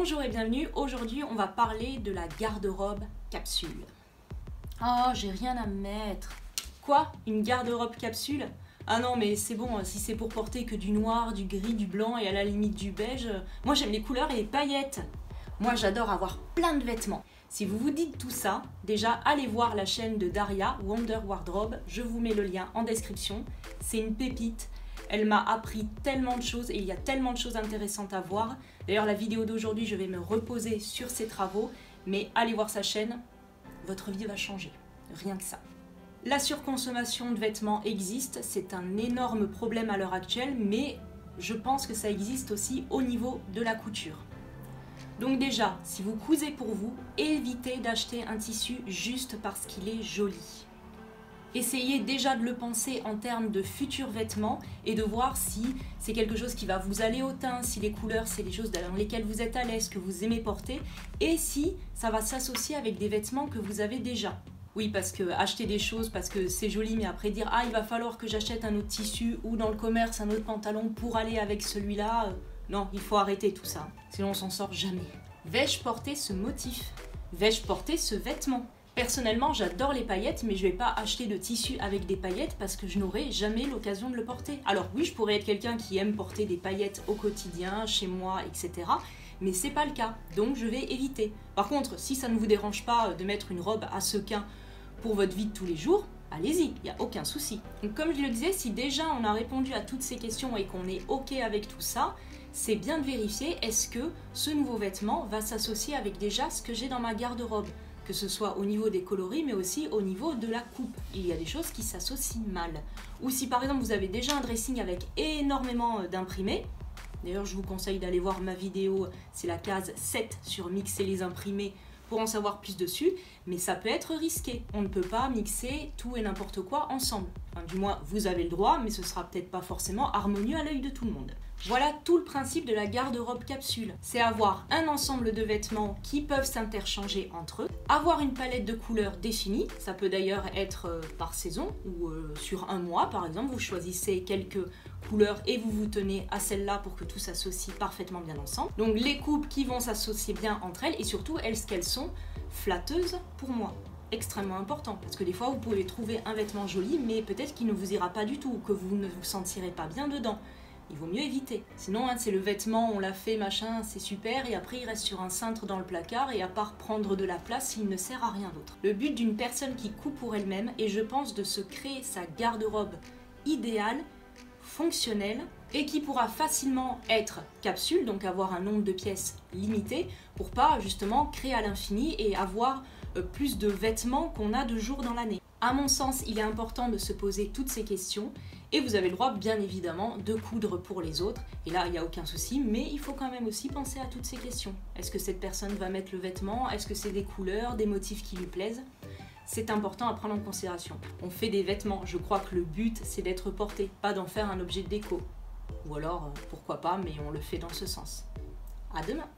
Bonjour et bienvenue, aujourd'hui on va parler de la garde-robe capsule. Oh, j'ai rien à mettre. Quoi? Une garde-robe capsule? Ah non mais c'est bon, si c'est pour porter que du noir, du gris, du blanc et à la limite du beige, moi j'aime les couleurs et les paillettes. Moi j'adore avoir plein de vêtements. Si vous vous dites tout ça, déjà allez voir la chaîne de Daria, Wonder Wardrobe, je vous mets le lien en description. C'est une pépite. Elle m'a appris tellement de choses et il y a tellement de choses intéressantes à voir. D'ailleurs, la vidéo d'aujourd'hui, je vais me reposer sur ses travaux, mais allez voir sa chaîne, votre vie va changer, rien que ça. La surconsommation de vêtements existe, c'est un énorme problème à l'heure actuelle, mais je pense que ça existe aussi au niveau de la couture. Donc déjà, si vous cousez pour vous, évitez d'acheter un tissu juste parce qu'il est joli. Essayez déjà de le penser en termes de futurs vêtements et de voir si c'est quelque chose qui va vous aller au teint, si les couleurs c'est des choses dans lesquelles vous êtes à l'aise, que vous aimez porter, et si ça va s'associer avec des vêtements que vous avez déjà. Oui, parce que acheter des choses parce que c'est joli, mais après dire « Ah, il va falloir que j'achète un autre tissu ou dans le commerce un autre pantalon pour aller avec celui-là », non, il faut arrêter tout ça, sinon on s'en sort jamais. Vais-je porter ce motif? Vais-je porter ce vêtement? Personnellement, j'adore les paillettes, mais je ne vais pas acheter de tissu avec des paillettes parce que je n'aurai jamais l'occasion de le porter. Alors oui, je pourrais être quelqu'un qui aime porter des paillettes au quotidien, chez moi, etc. Mais c'est pas le cas, donc je vais éviter. Par contre, si ça ne vous dérange pas de mettre une robe à sequins pour votre vie de tous les jours, allez-y, il n'y a aucun souci. Donc comme je le disais, si déjà on a répondu à toutes ces questions et qu'on est OK avec tout ça, c'est bien de vérifier est-ce que ce nouveau vêtement va s'associer avec déjà ce que j'ai dans ma garde-robe. Que ce soit au niveau des coloris, mais aussi au niveau de la coupe. Il y a des choses qui s'associent mal. Ou si par exemple vous avez déjà un dressing avec énormément d'imprimés, d'ailleurs je vous conseille d'aller voir ma vidéo, c'est la case 7 sur mixer les imprimés pour en savoir plus dessus, mais ça peut être risqué. On ne peut pas mixer tout et n'importe quoi ensemble. Enfin, du moins, vous avez le droit, mais ce sera peut-être pas forcément harmonieux à l'œil de tout le monde. Voilà tout le principe de la garde-robe capsule. C'est avoir un ensemble de vêtements qui peuvent s'interchanger entre eux, avoir une palette de couleurs définie, ça peut d'ailleurs être par saison ou sur un mois par exemple, vous choisissez quelques couleurs et vous vous tenez à celle-là pour que tout s'associe parfaitement bien ensemble. Donc les coupes qui vont s'associer bien entre elles et surtout est-ce qu'elles sont flatteuses pour moi. Extrêmement important parce que des fois vous pouvez trouver un vêtement joli mais peut-être qu'il ne vous ira pas du tout ou que vous ne vous sentirez pas bien dedans. Il vaut mieux éviter. Sinon, c'est le vêtement, on l'a fait, machin, c'est super, et après il reste sur un cintre dans le placard, et à part prendre de la place, il ne sert à rien d'autre. Le but d'une personne qui coupe pour elle-même est, je pense, de se créer sa garde-robe idéale, fonctionnelle, et qui pourra facilement être capsule, donc avoir un nombre de pièces limité, pour pas justement créer à l'infini et avoir plus de vêtements qu'on a de jours dans l'année. À mon sens, il est important de se poser toutes ces questions et vous avez le droit, bien évidemment, de coudre pour les autres. Et là, il n'y a aucun souci, mais il faut quand même aussi penser à toutes ces questions. Est-ce que cette personne va mettre le vêtement? Est-ce que c'est des couleurs, des motifs qui lui plaisent? C'est important à prendre en considération. On fait des vêtements, je crois que le but, c'est d'être porté, pas d'en faire un objet de déco. Ou alors, pourquoi pas, mais on le fait dans ce sens. À demain!